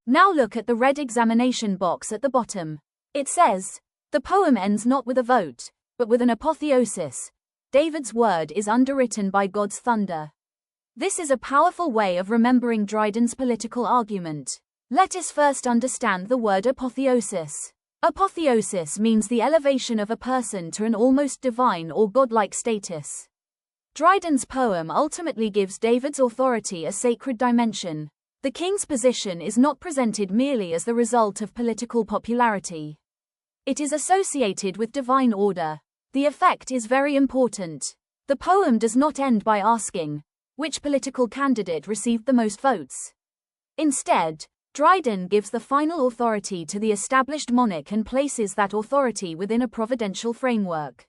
Now look at the red examination box at the bottom. It says, the poem ends not with a vote, but with an apotheosis. David's word is underwritten by God's thunder. This is a powerful way of remembering Dryden's political argument. Let us first understand the word apotheosis. Apotheosis means the elevation of a person to an almost divine or godlike status. Dryden's poem ultimately gives David's authority a sacred dimension. The king's position is not presented merely as the result of political popularity. It is associated with divine order. The effect is very important. The poem does not end by asking, which political candidate received the most votes? Instead, Dryden gives the final authority to the established monarch and places that authority within a providential framework.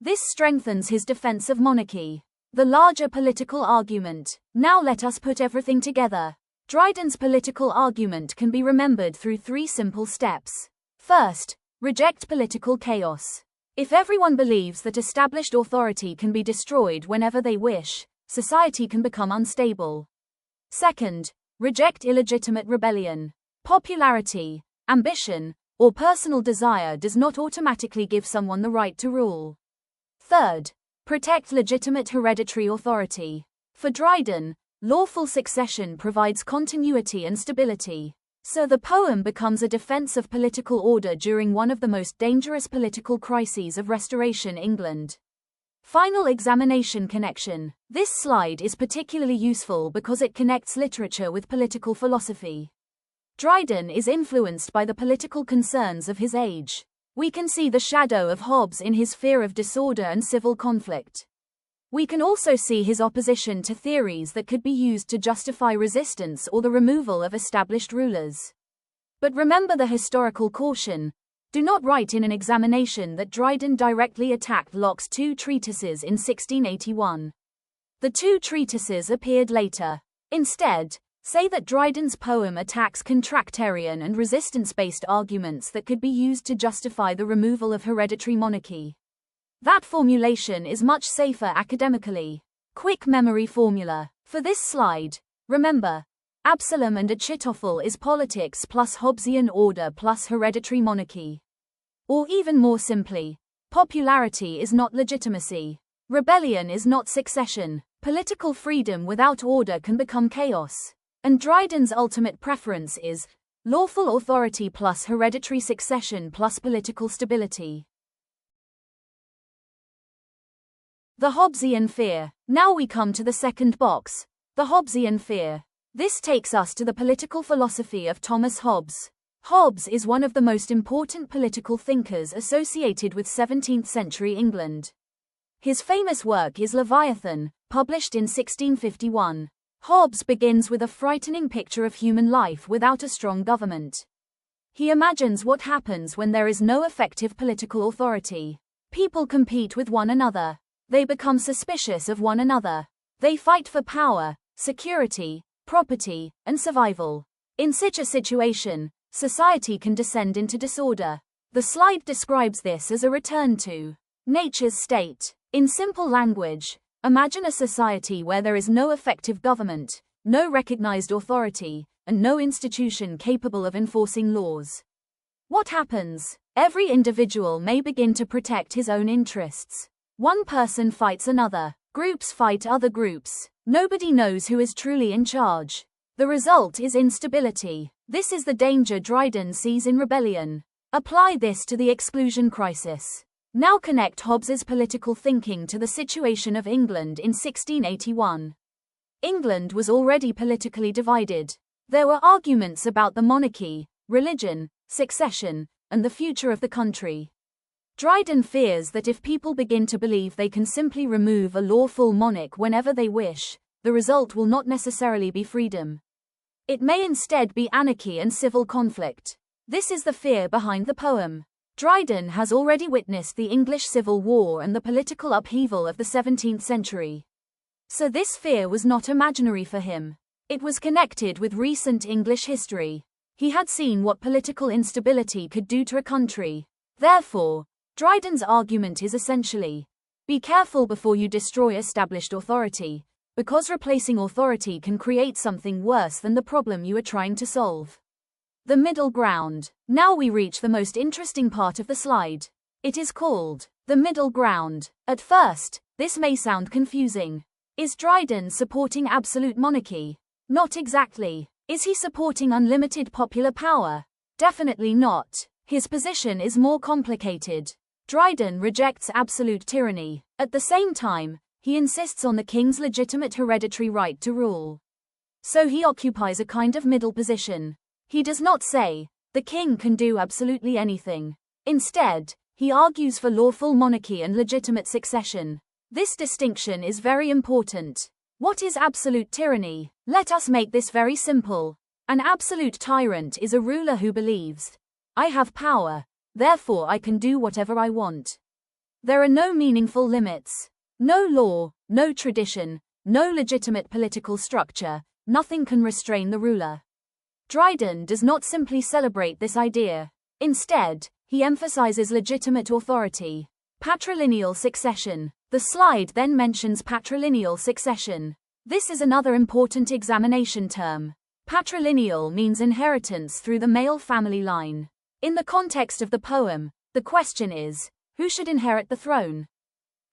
This strengthens his defense of monarchy. The larger political argument. Now let us put everything together. Dryden's political argument can be remembered through 3 simple steps. First, reject political chaos. If everyone believes that established authority can be destroyed whenever they wish, society can become unstable. Second, reject illegitimate rebellion. Popularity, ambition, or personal desire does not automatically give someone the right to rule. Third, protect legitimate hereditary authority. For Dryden, lawful succession provides continuity and stability. So the poem becomes a defense of political order during one of the most dangerous political crises of Restoration England. Final examination connection. This slide is particularly useful because it connects literature with political philosophy. Dryden is influenced by the political concerns of his age. We can see the shadow of Hobbes in his fear of disorder and civil conflict. We can also see his opposition to theories that could be used to justify resistance or the removal of established rulers. But remember the historical caution. Do not write in an examination that Dryden directly attacked Locke's 2 treatises in 1681. The 2 treatises appeared later. Instead, say that Dryden's poem attacks contractarian and resistance-based arguments that could be used to justify the removal of hereditary monarchy. That formulation is much safer academically. Quick memory formula. For this slide, remember, Absalom and Achitophel is politics plus Hobbesian order plus hereditary monarchy. Or even more simply, popularity is not legitimacy. Rebellion is not succession. Political freedom without order can become chaos. And Dryden's ultimate preference is lawful authority plus hereditary succession plus political stability. The Hobbesian fear. Now we come to the second box, the Hobbesian fear. This takes us to the political philosophy of Thomas Hobbes. Hobbes is one of the most important political thinkers associated with 17th century England. His famous work is Leviathan, published in 1651. Hobbes begins with a frightening picture of human life without a strong government. He imagines what happens when there is no effective political authority. People compete with one another. They become suspicious of one another. They fight for power, security, property, and survival. In such a situation, society can descend into disorder. The slide describes this as a return to nature's state. In simple language, imagine a society where there is no effective government, no recognized authority, and no institution capable of enforcing laws. What happens? Every individual may begin to protect his own interests. One person fights another. Groups fight other groups. Nobody knows who is truly in charge. The result is instability. This is the danger Dryden sees in rebellion. Apply this to the exclusion crisis. Now connect Hobbes's political thinking to the situation of England in 1681. England was already politically divided. There were arguments about the monarchy, religion, succession, and the future of the country. Dryden fears that if people begin to believe they can simply remove a lawful monarch whenever they wish, the result will not necessarily be freedom. It may instead be anarchy and civil conflict. This is the fear behind the poem. Dryden has already witnessed the English Civil War and the political upheaval of the 17th century. So this fear was not imaginary for him. It was connected with recent English history. He had seen what political instability could do to a country. Therefore, Dryden's argument is essentially, be careful before you destroy established authority, because replacing authority can create something worse than the problem you are trying to solve. The middle ground. Now we reach the most interesting part of the slide. It is called the middle ground. At first, this may sound confusing. Is Dryden supporting absolute monarchy? Not exactly. Is he supporting unlimited popular power? Definitely not. His position is more complicated. Dryden rejects absolute tyranny. At the same time, he insists on the king's legitimate hereditary right to rule. So he occupies a kind of middle position. He does not say, the king can do absolutely anything. Instead, he argues for lawful monarchy and legitimate succession. This distinction is very important. What is absolute tyranny? Let us make this very simple. An absolute tyrant is a ruler who believes, I have power, therefore I can do whatever I want. There are no meaningful limits. No law, no tradition, no legitimate political structure, nothing can restrain the ruler. Dryden does not simply celebrate this idea. Instead, he emphasizes legitimate authority. Patrilineal succession. The slide then mentions patrilineal succession. This is another important examination term. Patrilineal means inheritance through the male family line. In the context of the poem, the question is, who should inherit the throne?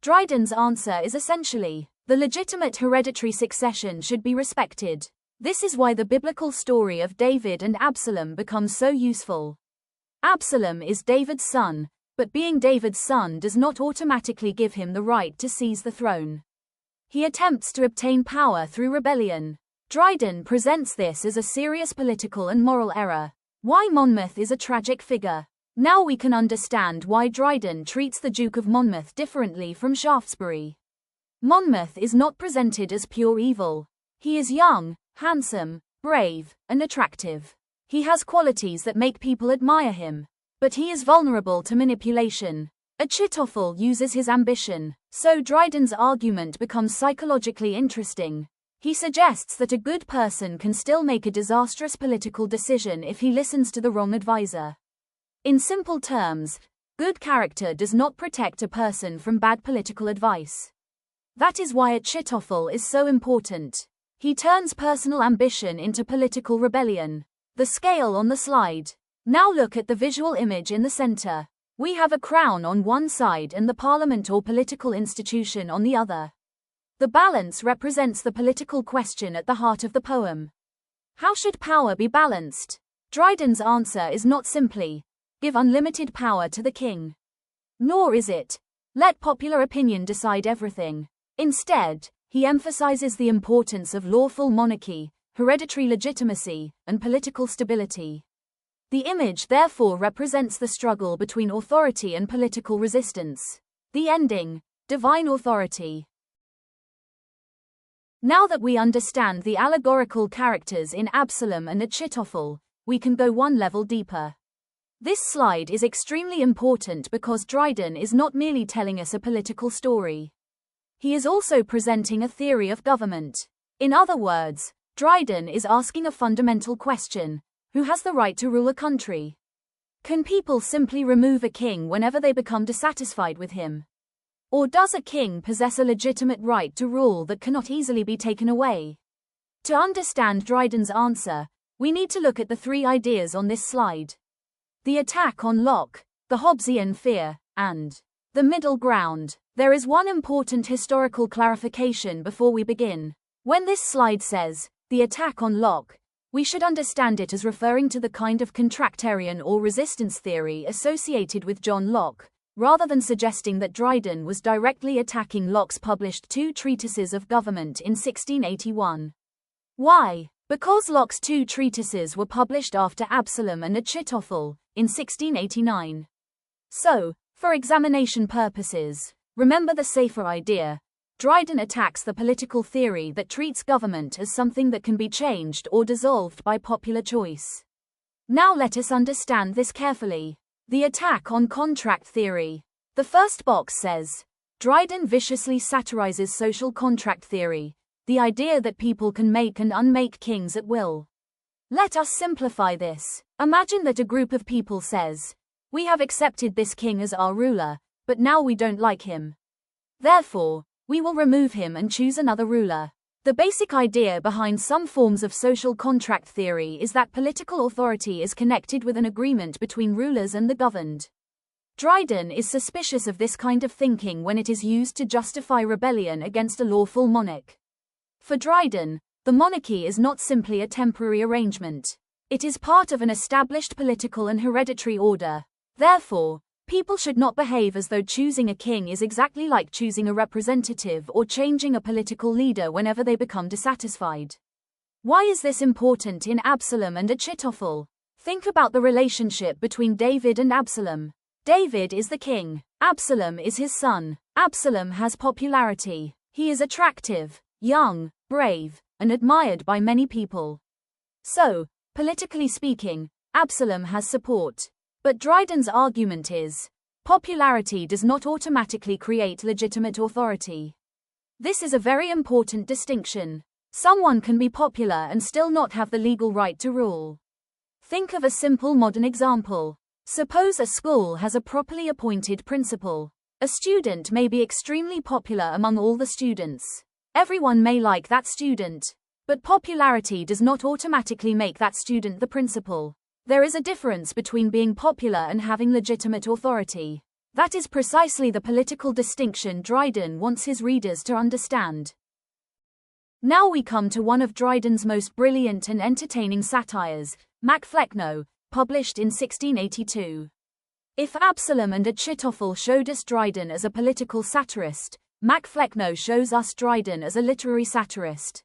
Dryden's answer is essentially, the legitimate hereditary succession should be respected. This is why the biblical story of David and Absalom becomes so useful. Absalom is David's son, but being David's son does not automatically give him the right to seize the throne. He attempts to obtain power through rebellion. Dryden presents this as a serious political and moral error. Why Monmouth is a tragic figure. Now we can understand why Dryden treats the Duke of Monmouth differently from Shaftesbury. Monmouth is not presented as pure evil. He is young, handsome, brave, and attractive. He has qualities that make people admire him. But he is vulnerable to manipulation. Achitophel uses his ambition, so Dryden's argument becomes psychologically interesting. He suggests that a good person can still make a disastrous political decision if he listens to the wrong advisor. In simple terms, good character does not protect a person from bad political advice. That is why Achitophel is so important. He turns personal ambition into political rebellion. The scale on the slide. Now look at the visual image in the center. We have a crown on one side and the parliament or political institution on the other. The balance represents the political question at the heart of the poem. How should power be balanced? Dryden's answer is not simply, give unlimited power to the king. Nor is it, let popular opinion decide everything. Instead, he emphasizes the importance of lawful monarchy, hereditary legitimacy, and political stability. The image therefore represents the struggle between authority and political resistance. The ending, divine authority. Now that we understand the allegorical characters in Absalom and Achitophel, we can go one level deeper. This slide is extremely important because Dryden is not merely telling us a political story. He is also presenting a theory of government. In other words, Dryden is asking a fundamental question. Who has the right to rule a country? Can people simply remove a king whenever they become dissatisfied with him? Or does a king possess a legitimate right to rule that cannot easily be taken away? To understand Dryden's answer, we need to look at the three ideas on this slide. The attack on Locke, the Hobbesian fear, and the middle ground. There is one important historical clarification before we begin. When this slide says, the attack on Locke, we should understand it as referring to the kind of contractarian or resistance theory associated with John Locke, rather than suggesting that Dryden was directly attacking Locke's published two treatises of government in 1681. Why? Because Locke's two treatises were published after Absalom and Achitophel, in 1689. So, for examination purposes, remember the safer idea. Dryden attacks the political theory that treats government as something that can be changed or dissolved by popular choice. Now let us understand this carefully. The attack on contract theory. The first box says, Dryden viciously satirizes social contract theory, the idea that people can make and unmake kings at will. Let us simplify this. Imagine that a group of people says, we have accepted this king as our ruler, but now we don't like him. Therefore, we will remove him and choose another ruler. The basic idea behind some forms of social contract theory is that political authority is connected with an agreement between rulers and the governed. Dryden is suspicious of this kind of thinking when it is used to justify rebellion against a lawful monarch. For Dryden, the monarchy is not simply a temporary arrangement. It is part of an established political and hereditary order. Therefore, people should not behave as though choosing a king is exactly like choosing a representative or changing a political leader whenever they become dissatisfied. Why is this important in Absalom and Achitophel? Think about the relationship between David and Absalom. David is the king. Absalom is his son. Absalom has popularity. He is attractive, young, brave, and admired by many people. So, politically speaking, Absalom has support. But Dryden's argument is, popularity does not automatically create legitimate authority. This is a very important distinction. Someone can be popular and still not have the legal right to rule. Think of a simple modern example. Suppose a school has a properly appointed principal. A student may be extremely popular among all the students. Everyone may like that student. But popularity does not automatically make that student the principal. There is a difference between being popular and having legitimate authority. That is precisely the political distinction Dryden wants his readers to understand. Now we come to one of Dryden's most brilliant and entertaining satires, Mac Flecknoe, published in 1682. If Absalom and Achitophel showed us Dryden as a political satirist, Mac Flecknoe shows us Dryden as a literary satirist.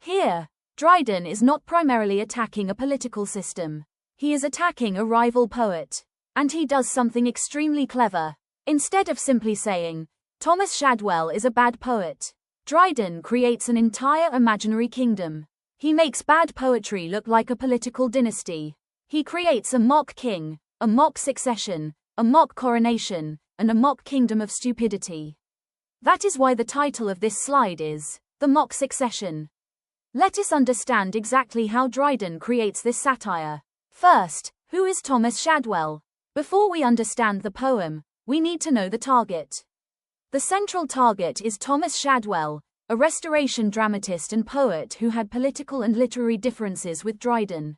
Here, Dryden is not primarily attacking a political system. He is attacking a rival poet. And he does something extremely clever. Instead of simply saying, Thomas Shadwell is a bad poet, Dryden creates an entire imaginary kingdom. He makes bad poetry look like a political dynasty. He creates a mock king, a mock succession, a mock coronation, and a mock kingdom of stupidity. That is why the title of this slide is, The Mock Succession. Let us understand exactly how Dryden creates this satire. First, who is Thomas Shadwell? Before we understand the poem, we need to know the target. The central target is Thomas Shadwell, a Restoration dramatist and poet who had political and literary differences with Dryden.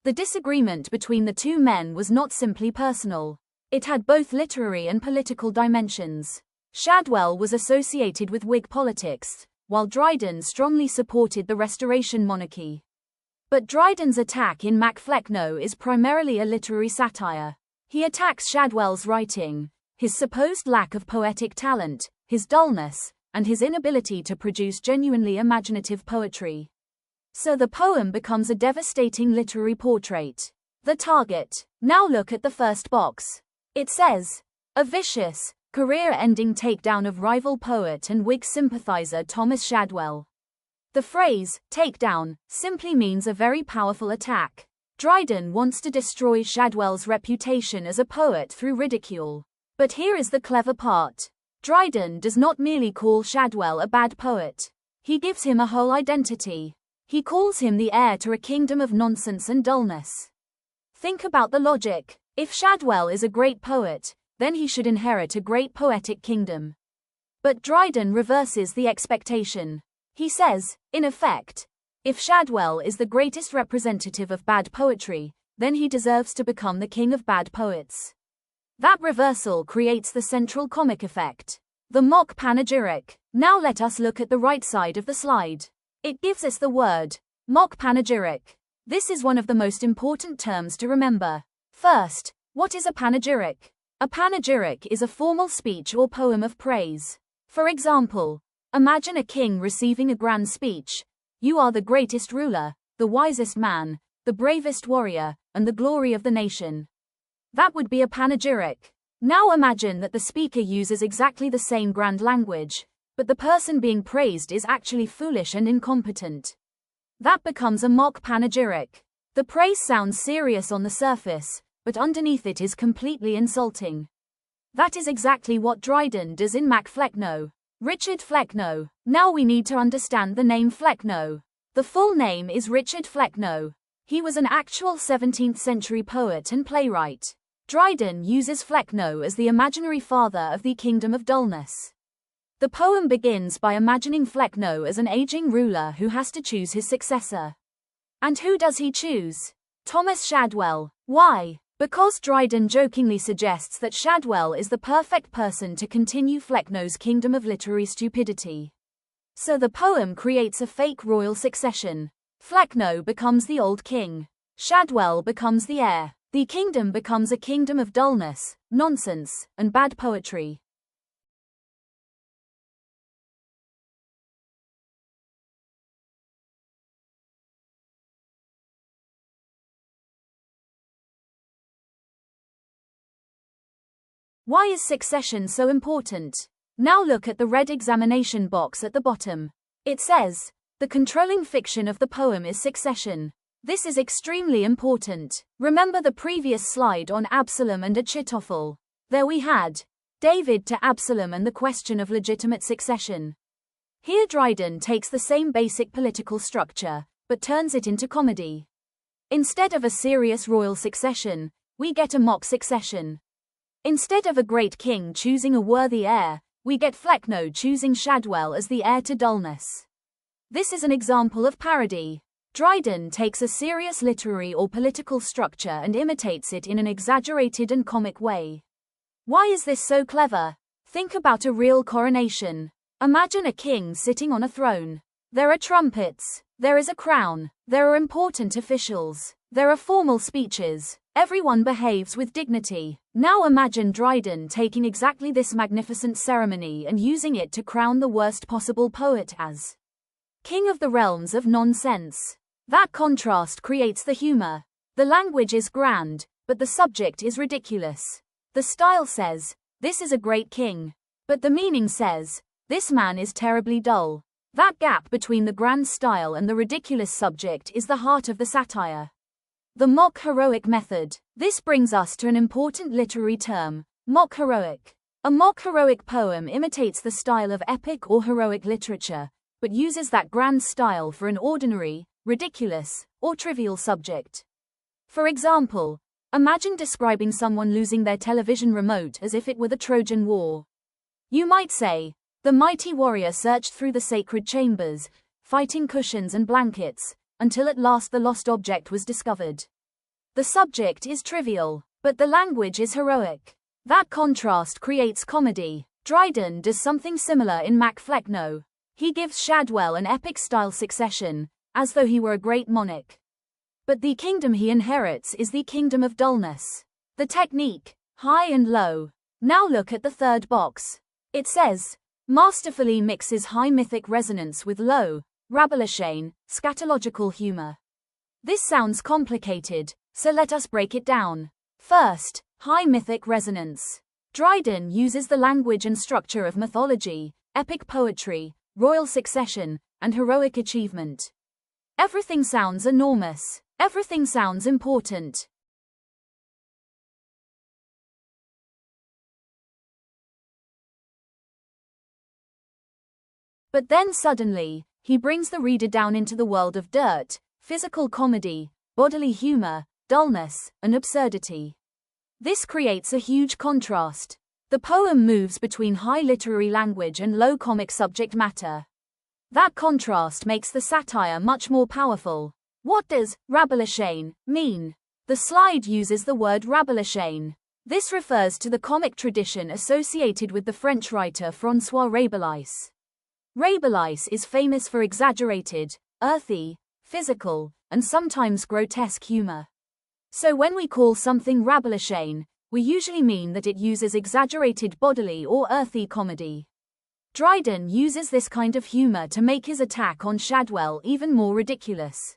The disagreement between the two men was not simply personal. It had both literary and political dimensions. Shadwell was associated with Whig politics, while Dryden strongly supported the Restoration monarchy. But Dryden's attack in Mac Flecknoe is primarily a literary satire. He attacks Shadwell's writing, his supposed lack of poetic talent, his dullness, and his inability to produce genuinely imaginative poetry. So the poem becomes a devastating literary portrait. The target. Now look at the first box. It says, a vicious, career-ending takedown of rival poet and Whig sympathizer Thomas Shadwell. The phrase, takedown, simply means a very powerful attack. Dryden wants to destroy Shadwell's reputation as a poet through ridicule. But here is the clever part. Dryden does not merely call Shadwell a bad poet. He gives him a whole identity. He calls him the heir to a kingdom of nonsense and dullness. Think about the logic. If Shadwell is a great poet, then he should inherit a great poetic kingdom. But Dryden reverses the expectation. He says, in effect, if Shadwell is the greatest representative of bad poetry, then he deserves to become the king of bad poets. That reversal creates the central comic effect. The mock panegyric. Now let us look at the right side of the slide. It gives us the word, mock panegyric. This is one of the most important terms to remember. First, what is a panegyric? A panegyric is a formal speech or poem of praise. For example, imagine a king receiving a grand speech. You are the greatest ruler, the wisest man, the bravest warrior, and the glory of the nation. That would be a panegyric. Now imagine that the speaker uses exactly the same grand language, but the person being praised is actually foolish and incompetent. That becomes a mock panegyric. The praise sounds serious on the surface, but underneath it is completely insulting. That is exactly what Dryden does in Mac Flecknoe. Richard Flecknoe. Now we need to understand the name Flecknoe. The full name is Richard Flecknoe. He was an actual 17th century poet and playwright. Dryden uses Flecknoe as the imaginary father of the kingdom of dullness. The poem begins by imagining Flecknoe as an aging ruler who has to choose his successor. And who does he choose? Thomas Shadwell. Why? Because Dryden jokingly suggests that Shadwell is the perfect person to continue Flecknoe's kingdom of literary stupidity. So the poem creates a fake royal succession. Flecknoe becomes the old king. Shadwell becomes the heir. The kingdom becomes a kingdom of dullness, nonsense, and bad poetry. Why is succession so important? Now look at the red examination box at the bottom. It says, the controlling fiction of the poem is succession. This is extremely important. Remember the previous slide on Absalom and Achitophel? There we had David to Absalom and the question of legitimate succession. Here Dryden takes the same basic political structure, but turns it into comedy. Instead of a serious royal succession, we get a mock succession. Instead of a great king choosing a worthy heir, we get Flecknoe choosing Shadwell as the heir to dullness. This is an example of parody. Dryden takes a serious literary or political structure and imitates it in an exaggerated and comic way. Why is this so clever? Think about a real coronation. Imagine a king sitting on a throne. There are trumpets, there is a crown, there are important officials, there are formal speeches, everyone behaves with dignity. Now imagine Dryden taking exactly this magnificent ceremony and using it to crown the worst possible poet as king of the realms of nonsense. That contrast creates the humor. The language is grand, but the subject is ridiculous. The style says, this is a great king. But the meaning says, this man is terribly dull. That gap between the grand style and the ridiculous subject is the heart of the satire. The mock-heroic method. This brings us to an important literary term, mock-heroic. A mock-heroic poem imitates the style of epic or heroic literature, but uses that grand style for an ordinary, ridiculous, or trivial subject. For example, imagine describing someone losing their television remote as if it were the Trojan War. You might say, the mighty warrior searched through the sacred chambers, fighting cushions and blankets, until at last the lost object was discovered. The subject is trivial, but the language is heroic. That contrast creates comedy. Dryden does something similar in Mac Flecknoe. He gives Shadwell an epic-style succession, as though he were a great monarch. But the kingdom he inherits is the kingdom of dullness. The technique, high and low. Now look at the third box. It says, masterfully mixes high mythic resonance with low, Rabelasian, scatological humor. This sounds complicated, so let us break it down. First, high mythic resonance. Dryden uses the language and structure of mythology, epic poetry, royal succession, and heroic achievement. Everything sounds enormous. Everything sounds important. But then suddenly, he brings the reader down into the world of dirt, physical comedy, bodily humor, dullness, and absurdity. This creates a huge contrast. The poem moves between high literary language and low comic subject matter. That contrast makes the satire much more powerful. What does Rabelasian mean? The slide uses the word Rabelasian. This refers to the comic tradition associated with the French writer François Rabelais. Rabelais is famous for exaggerated, earthy, physical, and sometimes grotesque humor. So when we call something Rabelasian, we usually mean that it uses exaggerated bodily or earthy comedy. Dryden uses this kind of humor to make his attack on Shadwell even more ridiculous.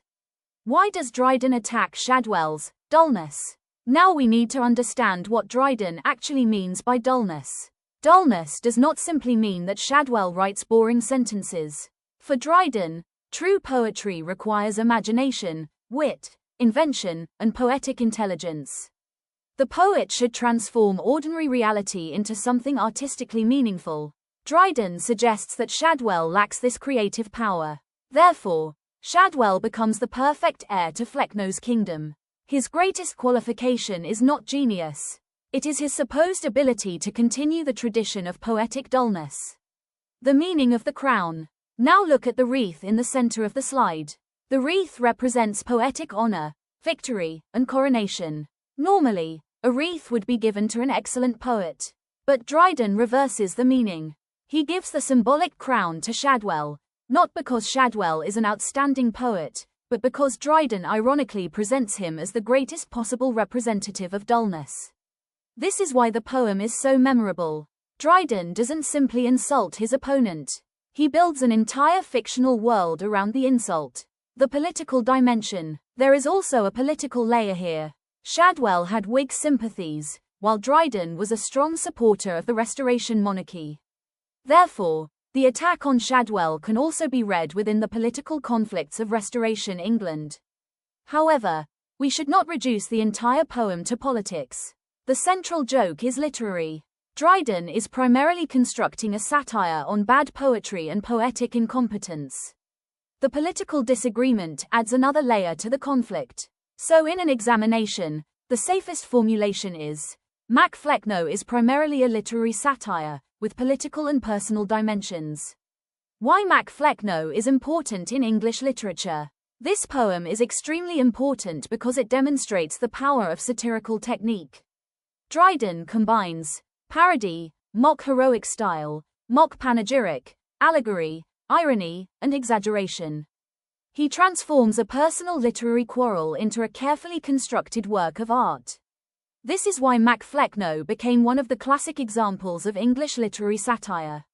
Why does Dryden attack Shadwell's dullness? Now we need to understand what Dryden actually means by dullness. Dullness does not simply mean that Shadwell writes boring sentences. For Dryden, true poetry requires imagination, wit, invention, and poetic intelligence. The poet should transform ordinary reality into something artistically meaningful. Dryden suggests that Shadwell lacks this creative power. Therefore, Shadwell becomes the perfect heir to Flecknoe's kingdom. His greatest qualification is not genius. It is his supposed ability to continue the tradition of poetic dullness. The meaning of the crown. Now look at the wreath in the center of the slide. The wreath represents poetic honor, victory, and coronation. Normally, a wreath would be given to an excellent poet. But Dryden reverses the meaning. He gives the symbolic crown to Shadwell, not because Shadwell is an outstanding poet, but because Dryden ironically presents him as the greatest possible representative of dullness. This is why the poem is so memorable. Dryden doesn't simply insult his opponent. He builds an entire fictional world around the insult. The political dimension. There is also a political layer here. Shadwell had Whig sympathies, while Dryden was a strong supporter of the Restoration monarchy. Therefore, the attack on Shadwell can also be read within the political conflicts of Restoration England. However, we should not reduce the entire poem to politics. The central joke is literary. Dryden is primarily constructing a satire on bad poetry and poetic incompetence. The political disagreement adds another layer to the conflict. So in an examination, the safest formulation is, Mac Flecknoe is primarily a literary satire, with political and personal dimensions. Why Mac Flecknoe is important in English literature. This poem is extremely important because it demonstrates the power of satirical technique. Dryden combines parody, mock heroic style, mock panegyric, allegory, irony, and exaggeration. He transforms a personal literary quarrel into a carefully constructed work of art. This is why Mac Flecknoe became one of the classic examples of English literary satire.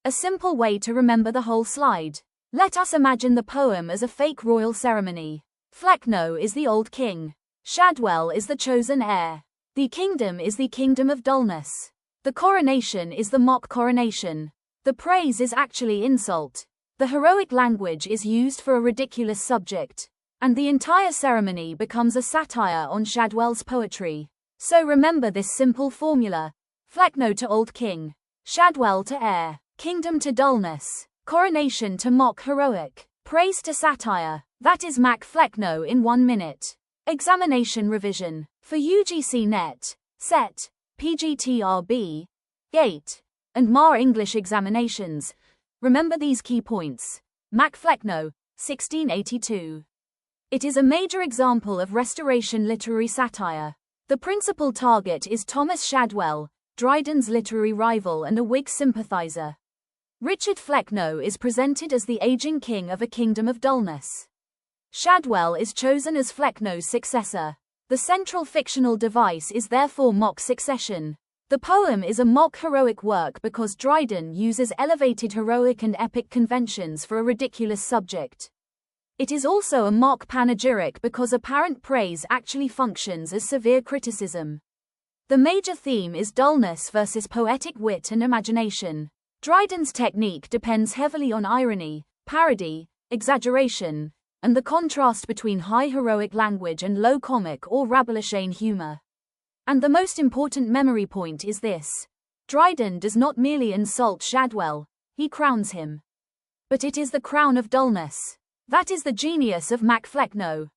A simple way to remember the whole slide. Let us imagine the poem as a fake royal ceremony. Flecknoe is the old king. Shadwell is the chosen heir. The kingdom is the kingdom of dullness. The coronation is the mock coronation. The praise is actually insult. The heroic language is used for a ridiculous subject. And the entire ceremony becomes a satire on Shadwell's poetry. So remember this simple formula. Flecknoe to old king. Shadwell to heir. Kingdom to dullness. Coronation to mock heroic. Praise to satire. That is Mac Flecknoe in 1 minute. Examination revision. For UGC NET, SET, PGTRB, GATE, and MAR English examinations, remember these key points. Mac Flecknoe, 1682. It is a major example of Restoration literary satire. The principal target is Thomas Shadwell, Dryden's literary rival and a Whig sympathizer. Richard Flecknoe is presented as the aging king of a kingdom of dullness. Shadwell is chosen as Flecknoe's successor. The central fictional device is therefore mock succession. The poem is a mock heroic work because Dryden uses elevated heroic and epic conventions for a ridiculous subject. It is also a mock panegyric because apparent praise actually functions as severe criticism. The major theme is dullness versus poetic wit and imagination. Dryden's technique depends heavily on irony, parody, exaggeration, and the contrast between high heroic language and low comic or Rabelaisian humor. And the most important memory point is this. Dryden does not merely insult Shadwell, he crowns him. But it is the crown of dullness. That is the genius of Mac Flecknoe.